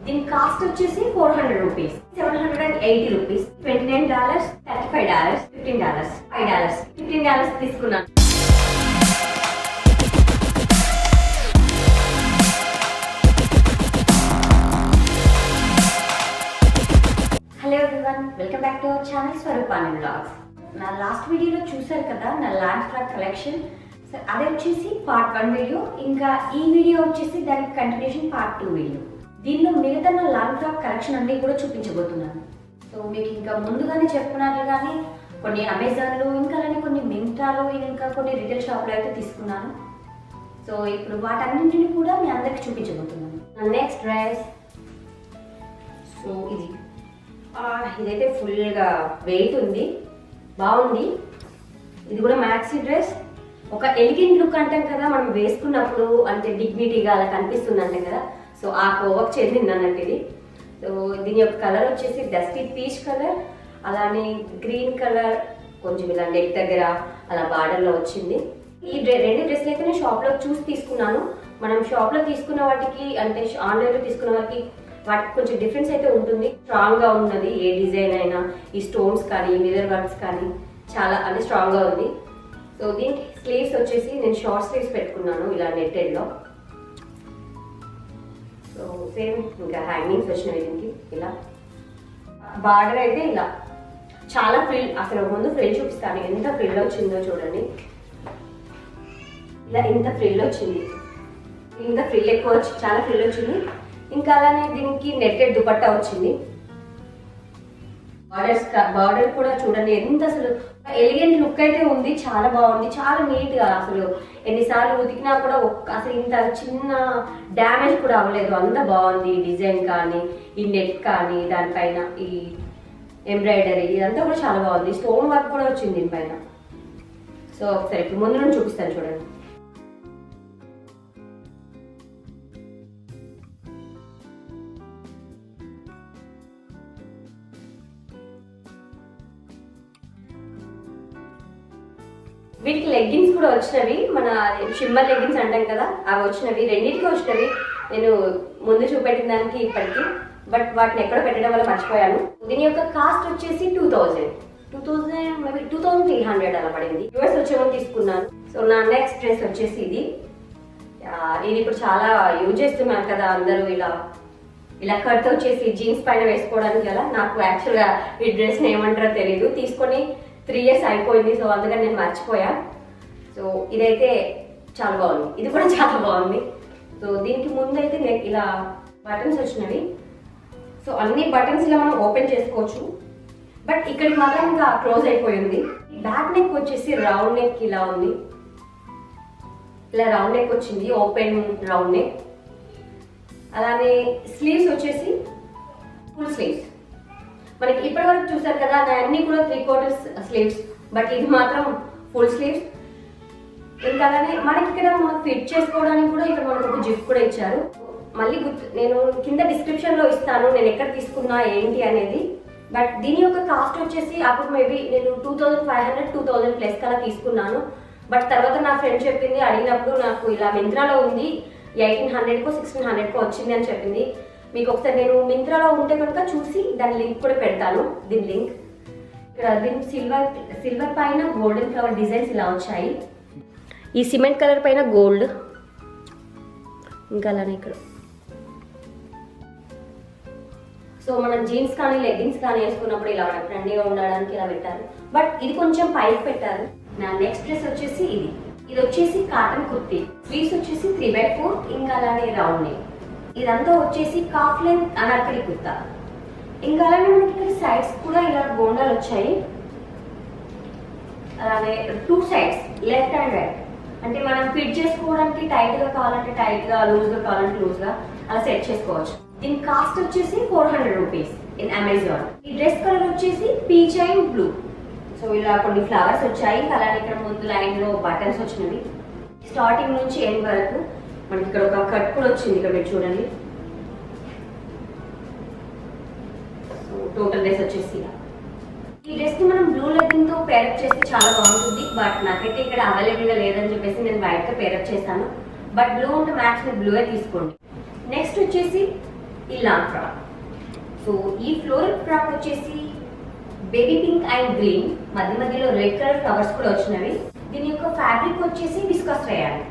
దీని కాస్ట్ వచ్చేసి $400, $780, $29, $35, $15, $5, $15 తీసుకున్నాను. Hello everyone, welcome back to our channel స్వరూపాని వ్లాగ్స్. నా లాస్ట్ వీడియోలో చూసారు కదా నా ల్యాండ్ ఫ్లాగ్ కలెక్షన్. అదే వచ్చేసి పార్ట్ 1 వీడియో, ఇంకా ఈ వీడియో వచ్చేసి దానికి కంటిన్యూషన్ పార్ట్ 2 వీడియో. దీనిలో మిగతా నా ల్యాండ్ ఫ్లాగ్ కలెక్షన్ అన్ని కూడా చూపించబోతున్నాను. సో మీకు ఇంకా ముందుగానే చెప్పుకున్నట్లుగానే కొన్ని అమెజాన్లో, ఇంకా అలానే కొన్ని మింత్రాలో, ఇంకా కొన్ని రిటైల్ షాప్లో అయితే తీసుకున్నాను. సో ఇప్పుడు వాటన్నింటిని కూడా మీ అందరికి చూపించబోతున్నాను. నా నెక్స్ట్ డ్రెస్, సో ఇదైతే ఫుల్గా వెయిట్ ఉంది, బాగుంది. ఇది కూడా మ్యాక్సీ డ్రెస్. ఒక ఎలిగెంట్ లుక్ అంటాం కదా మనం వేసుకున్నప్పుడు, అంటే డిగ్నిటీగా అలా కనిపిస్తుంది అంటాం కదా. సో ఆ కోవకు చెందింది అన్నట్టు ఇది. సో దీని యొక్క కలర్ వచ్చేసి డస్టీ పీచ్ కలర్, అలానే గ్రీన్ కలర్, కొంచెం ఇలా నెక్ దగ్గర అలా బార్డర్లో వచ్చింది. ఈ రెండు డ్రెస్లు అయితే నేను షాప్లో చూసి తీసుకున్నాను. మనం షాప్లో తీసుకున్న వాటికి, అంటే ఆన్లైన్లో తీసుకున్న వాటికి కొంచెం డిఫరెన్స్ అయితే ఉంటుంది. స్ట్రాంగ్గా ఉన్నది ఏ డిజైన్ అయినా, ఈ స్టోన్స్ కానీ మిర్రర్ వర్క్స్ కానీ చాలా అంటే స్ట్రాంగ్గా ఉంది. సో దీనికి స్లీవ్స్ వచ్చేసి నేను షార్ట్ స్లీవ్స్ పెట్టుకున్నాను ఇలా నెట్టెడ్లో. సో సేమ్ ఇంకా హ్యాంగింగ్స్ వచ్చినవి దీనికి. ఇలా బార్డర్ అయితే ఇలా చాలా ఫ్రిల్, అసలు ముందు ఫ్రిల్ చూపిస్తాను ఎంత ఫ్రిల్ వచ్చిందో చూడండి. ఇలా ఇంత ఫ్రిల్ వచ్చింది, ఇంత ఫ్రిల్ ఎక్కువ వచ్చి చాలా ఫ్రిల్ వచ్చింది. ఇంకా అలానే దీనికి నెట్టెడ్ దుపట్టా వచ్చింది. బార్డర్ కూడా చూడండి ఎంత అసలు ఎలిగెంట్ లుక్ అయితే ఉంది, చాలా బాగుంది, చాలా నీట్గా. అసలు ఎన్నిసార్లు ఉతికినా కూడా అసలు ఇంత చిన్న డ్యామేజ్ కూడా అవ్వలేదు, అంత బాగుంది. డిజైన్ కానీ, ఈ నెట్ కానీ, దానిపైన ఈ ఎంబ్రాయిడరీ ఇదంతా కూడా చాలా బాగుంది. స్టోన్ వర్క్ కూడా వచ్చింది దీనిపైన. సో ఒకసారి ఇప్పుడు ముందు నుంచి చూపిస్తాను చూడండి. వీటికి లెగ్గిన్స్ కూడా వచ్చినవి, మన షిమ్మర్ లెగ్గిన్స్ అంటాం కదా, అవి వచ్చినవి. రెండింటికి వచ్చినవి నేను ముందు చూపెట్టిన దానికి ఇప్పటికి, బట్ వాటిని ఎక్కడ పెట్టడం వల్ల మర్చిపోయాను. దీని యొక్క కాస్ట్ వచ్చేసి 2300 అలా పడింది. యూఎస్ వచ్చేమో తీసుకున్నాను. సో నా నెక్స్ట్ డ్రెస్ వచ్చేసి ఇది ఇప్పుడు చాలా యూజ్ చేస్తున్నాను కదా అందరూ, ఇలా కట్ వచ్చేసి జీన్స్ పైన వేసుకోవడానికి. అలా నాకు యాక్చువల్గా ఈ డ్రెస్ని ఏమంటారో తెలీదు, తీసుకొని 3 years అయిపోయింది. సో అందుకని నేను మర్చిపోయా. సో ఇదైతే చాలా బాగుంది, ఇది కూడా చాలా బాగుంది. సో దీనికి ముందు అయితే ఇలా బటన్స్ వచ్చినవి. సో అన్ని బటన్స్ ఇలా మనం ఓపెన్ చేసుకోవచ్చు, బట్ ఇక్కడికి మాత్రం ఇంకా క్లోజ్ అయిపోయింది. బ్యాక్ నెక్ వచ్చేసి రౌండ్ నెక్ ఇలా ఉంది, ఇలా రౌండ్ నెక్ వచ్చింది, ఓపెన్ రౌండ్ నెక్. అలానే స్లీవ్స్ వచ్చేసి ఫుల్ స్లీవ్స్. మనకి ఇప్పటి వరకు చూసారు కదా అన్ని కూడా 3/4 స్లీవ్స్, బట్ ఇది మాత్రం ఫుల్ స్లీవ్స్. ఇంకా అలానే మనకి ఇక్కడ మనం ఫిట్ చేసుకోవడానికి కూడా ఇక్కడ మనకు ఒక జిప్ కూడా ఇచ్చారు. మళ్ళీ నేను కింద డిస్క్రిప్షన్ లో ఇస్తాను నేను ఎక్కడ తీసుకున్నా ఏంటి అనేది. బట్ దీని యొక్క కాస్ట్ వచ్చేసి అప్పుడు మేబీ నేను 2500 2000 ప్లస్ కలా తీసుకున్నాను. బట్ తర్వాత నా ఫ్రెండ్ చెప్పింది, అడిగినప్పుడు నాకు ఇలా మింత్రాలో ఉంది 1800కో 1600కో వచ్చింది అని చెప్పింది. మీకు ఒకసారి నేను మింత్రాలో ఉంటే కనుక చూసి దాని లింక్ కూడా పెడతాను. దీని లింక్ ఇక్కడ దీని సిల్వర్ పైన గోల్డెన్ ఫ్లవర్ డిజైన్స్ ఇలా వచ్చాయి. ఈ సిమెంట్ కలర్ పైన గోల్డ్, ఇంకా అలానే ఇక్కడ. సో మనం జీన్స్ కానీ లెగ్గిన్స్ కానీ వేసుకున్నప్పుడు ఇలా ట్రెండీగా ఉండడానికి ఇలా పెట్టారు, బట్ ఇది కొంచెం పైకి పెట్టారు. నా నెక్స్ట్ డ్రెస్ వచ్చేసి ఇది వచ్చేసి కాటన్ కుర్తీ. స్లీవ్స్ వచ్చేసి 3/4, ఇంకా అలానే రౌండ్ నెక్. ఇదంతా వచ్చేసి కాఫ్ లెంత్ అనార్కలి కుర్తా. ఇంకా అలానే మనకి ఇక్కడ సైడ్స్ కూడా ఇలా గోండాలు వచ్చాయి. అలానే 2 సైడ్స్ లెఫ్ట్ అండ్ రైట్, అంటే మనం ఫిట్ చేసుకోవడానికి టైట్గా కావాలంటే టైట్గా, లూజ్గా కావాలంటే లూజ్గా అలా సెట్ చేసుకోవచ్చు. దీని కాస్ట్ వచ్చేసి $400 ఇన్ అమెజాన్. ఈ డ్రెస్ కలర్ వచ్చేసి పీచ్ అండ్ బ్లూ. సో ఇలా కొన్ని ఫ్లవర్స్ వచ్చాయి. అలానే ఇక్కడ ముందు లైన్లో బటన్స్ వచ్చినవి. స్టార్టింగ్ నుంచి ఎండ్ వరకు మనకి ఇక్కడ ఒక కట్ కూడా వచ్చింది, ఇక్కడ మీరు చూడండి. సో టోటల్ డ్రెస్ వచ్చేసి ఈ డ్రెస్ ని మనం బ్లూ లెగ్గింగ్ తో పేరప్ చేస్తే చాలా బాగుంటుంది. బట్ నాకైతే ఇక్కడ అవైలబుల్ గా లేదని చెప్పేసి నేను వైట్ గా పేరప్ చేశాను. బట్ బ్లూ ఉంటే మ్యాచ్ మీరు బ్లూ తీసుకోండి. నెక్స్ట్ వచ్చేసి ఇలా ఫ్రాక్. సో ఈ ఫ్లోరల్ ఫ్రాక్ వచ్చేసి బేబీ పింక్ అండ్ గ్రీన్, మధ్యలో రెడ్ కలర్ ఫ్లవర్స్ కూడా వచ్చినవి. దీని యొక్క ఫ్యాబ్రిక్ వచ్చేసి విస్కస్ రేయాన్.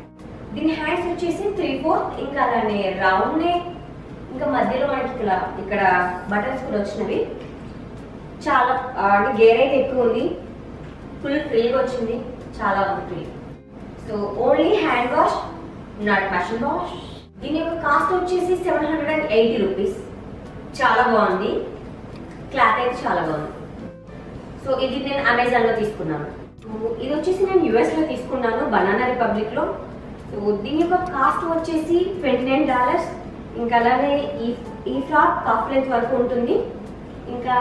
దీని హ్యాండ్స్ వచ్చేసి 3/4, ఇంకా అలానే రౌండ్ నెక్, ఇంకా మధ్యలో మనకి ఇక్కడ బటన్స్ కూడా వచ్చినవి. చాలా గేర్ అయితే ఎక్కువ ఉంది, ఫుల్ ఫ్రీగా వచ్చింది, చాలా free. So only hand wash, not machine wash. దీని యొక్క కాస్ట్ వచ్చేసి 780 రూపీస్. చాలా బాగుంది, క్లాత్ అయితే చాలా బాగుంది. సో ఇది నేను అమెజాన్లో తీసుకున్నాను. ఇది వచ్చేసి నేను యూఎస్లో తీసుకున్నాను, బనానా రిపబ్లిక్లో. సో దీని యొక్క కాస్ట్ వచ్చేసి $29. ఇంకా అలానే ఈ ఫ్రాక్ కఫ్ లెంత్ వరకు ఉంటుంది. ఇంకా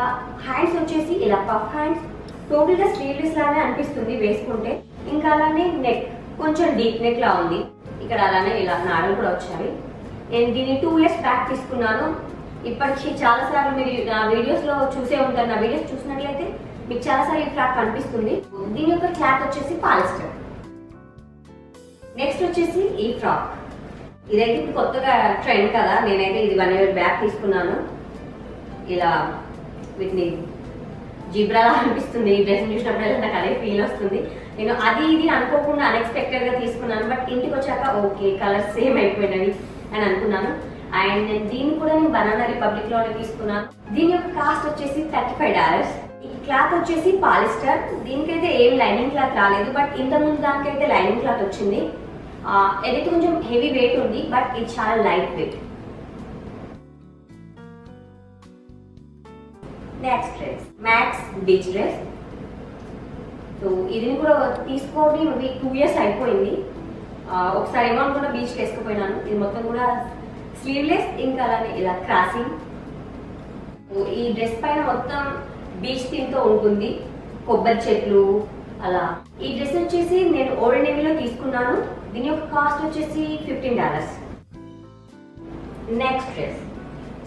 హ్యాండ్స్ వచ్చేసి ఇలా పఫ్ హ్యాండ్స్, టోటల్గా స్లీవ్లెస్ లానే అనిపిస్తుంది వేసుకుంటే. ఇంకా అలానే నెక్ కొంచెం డీప్ నెక్ లా ఉంది, ఇక్కడ అలానే ఇలా నాడలు కూడా వచ్చాయి. నేను దీన్ని 2 years బ్యాక్ తీసుకున్నాను. ఇప్పటికీ చాలాసార్లు మీరు నా వీడియోస్లో చూసే ఉంటారు, నా వీడియోస్ చూసినట్లయితే మీకు చాలాసార్లు ఈ ఫ్రాక్ కనిపిస్తుంది. దీని యొక్క క్లాత్ వచ్చేసి పాలిస్టర్. నెక్స్ట్ వచ్చేసి ఈ ఫ్రాక్. ఇదైతే ఇప్పుడు కొత్తగా ట్రెండ్ కదా, నేనైతే ఇది 1 year బ్యాక్ తీసుకున్నాను. ఇలా వీటిని జిబ్రాలా అనిపిస్తుంది, ఈ డ్రెస్ చూసినప్పుడు నాకు అదే ఫీల్ వస్తుంది. నేను అది ఇది అనుకోకుండా అన్ఎక్స్పెక్టెడ్ గా తీసుకున్నాను, బట్ ఇంటికి వచ్చాక ఓకే కలర్ సేమ్ అయిపోయినవి అని అనుకున్నాను. అండ్ దీన్ని కూడా నేను బనానా రిపబ్లిక్ లోనే తీసుకున్నాను. దీని యొక్క కాస్ట్ వచ్చేసి $35. ఈ క్లాత్ వచ్చేసి పాలిస్టర్. దీనికైతే ఏం లైనింగ్ క్లాత్ రాలేదు, బట్ ఇంతకుముందు దానికైతే లైనింగ్ క్లాత్ వచ్చింది. ఏదైతే కొంచెం హెవీ వెయిట్ ఉంది, బట్ ఇది చాలా light weight. Next dress max beach dress. So ఇది కూడా తీసుకోండి, 2 years అయిపోయింది. ఒకసారి ఏమో అనుకున్నా బీచ్కి వేసుకుపోయినాను. ఇది మొత్తం కూడా స్లీవ్లెస్, ఇంకా అలానే ఇలా క్రాసింగ్. ఈ డ్రెస్ పైన మొత్తం బీచ్ థీమ్ తో ఉంటుంది, కొబ్బరి చెట్లు అలా. ఈ డ్రెస్ వచ్చేసి నేను ఓల్డ్ నేవీలో తీసుకున్నాను. దీని యొక్క కాస్ట్ వచ్చేసి $15. Next dress.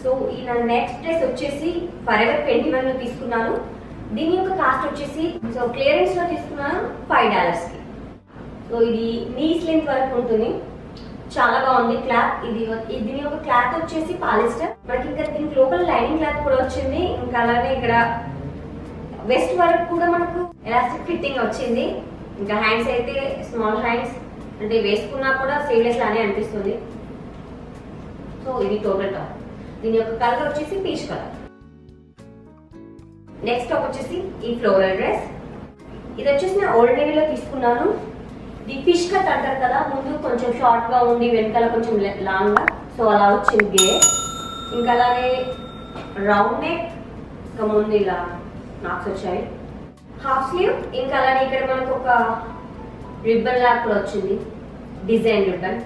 సో ఈ నా నెక్స్ట్ డ్రెస్ వచ్చేసి ఫరెవర్ 21 లో తీసుకున్నాను. దీని యొక్క కాస్ట్ వచ్చేసి సో క్లియరెన్స్ లో తీసుకున్నాను $5 కి. సో ఇది నీస్ లెంత్ వరకు ఉంటుంది, చాలా బాగుంది క్లాత్. దీని యొక్క క్లాత్ వచ్చేసి పాలిస్టర్. మనకి ఇంకా దీనికి లోపల లైనింగ్ క్లాత్ కూడా వచ్చింది. ఇంకా అలానే ఇక్కడ వెస్ట్ వరకు కూడా మనకు ఎలాస్టిక్ ఫిట్టింగ్ వచ్చింది. ఇంకా హ్యాండ్స్ అయితే స్మాల్ హ్యాండ్స్, అంటే వేసుకున్నా కూడా స్లీవ్లెస్ లానే అనిపిస్తుంది. సో ఇది టోటల్ టాప్. దీని యొక్క కలర్ వచ్చేసి పీచ్ కలర్. నెక్స్ట్ టాప్ వచ్చేసి ఈ ఫ్లోరల్ డ్రెస్. ఇది వచ్చేసి నేను ఓల్డ్ నేవీలో తీసుకున్నాను. ఇది ఫిష్ కట్ అంటారు కదా, ముందు కొంచెం షార్ట్ గా ఉండి వెనకాల కొంచెం లాంగ్ గా, సో అలా వచ్చింది గేర్. ఇంకా అలానే రౌండ్ నెక్, ఇంకా ముందు ఇలా నాక్స్ వచ్చాయి. హాఫ్ స్లీవ్, ఇంకా అలానే ఇక్కడ మనకు ఒక రిబ్బన్ లాగా కూడా వచ్చింది, డిజైన్ రిబ్బన్.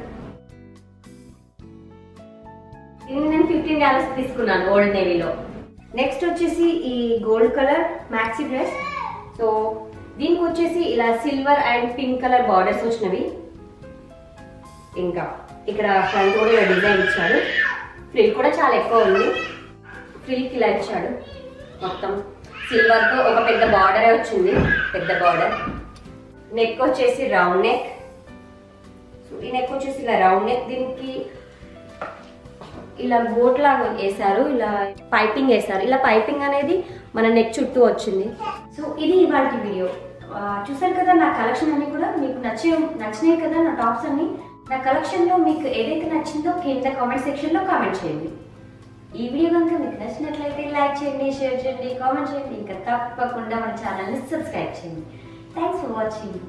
ఇది నేను $15 తీసుకున్నాను ఓల్డ్ నేవీలో. నెక్స్ట్ వచ్చేసి ఈ gold colour maxi dress. So దీనికి వచ్చేసి ఇలా silver and pink colour borders వచ్చినవి. ఇంకా ఇక్కడ ఫ్రంట్ కూడా ఇలా డిజైన్ ఇచ్చాడు. ఫ్రిల్ కూడా చాలా ఎక్కువ ఉంది, ఫ్రిల్కి ఇలా ఇచ్చాడు. మొత్తం సిల్వర్ తో ఒక పెద్ద బార్డర్ వచ్చింది, పెద్ద బార్డర్. నెక్ వచ్చేసి రౌండ్ నెక్. సో ఈ నెక్ వచ్చేసి ఇలా రౌండ్ నెక్, దీనికి ఇలా గోట్ లాగా వేసారు, ఇలా పైపింగ్ వేసారు. ఇలా పైపింగ్ అనేది మన నెక్ చుట్టూ వచ్చింది. సో ఇది ఇవాళ వీడియో. చూసారు కదా నా కలెక్షన్ అన్ని కూడా మీకు నచ్చినాయి కదా నా టాప్స్ అన్ని. నా కలెక్షన్ లో మీకు ఏదైతే నచ్చిందో కింద కామెంట్ సెక్షన్ లో కామెంట్ చేయండి. ఈ వీడియో కనుక మీకు నచ్చినట్లయితే లైక్ చేయండి, షేర్ చేయండి, కామెంట్ చేయండి. ఇంకా తప్పకుండా మన ఛానల్ని సబ్స్క్రైబ్ చేయండి. Thanks for watching.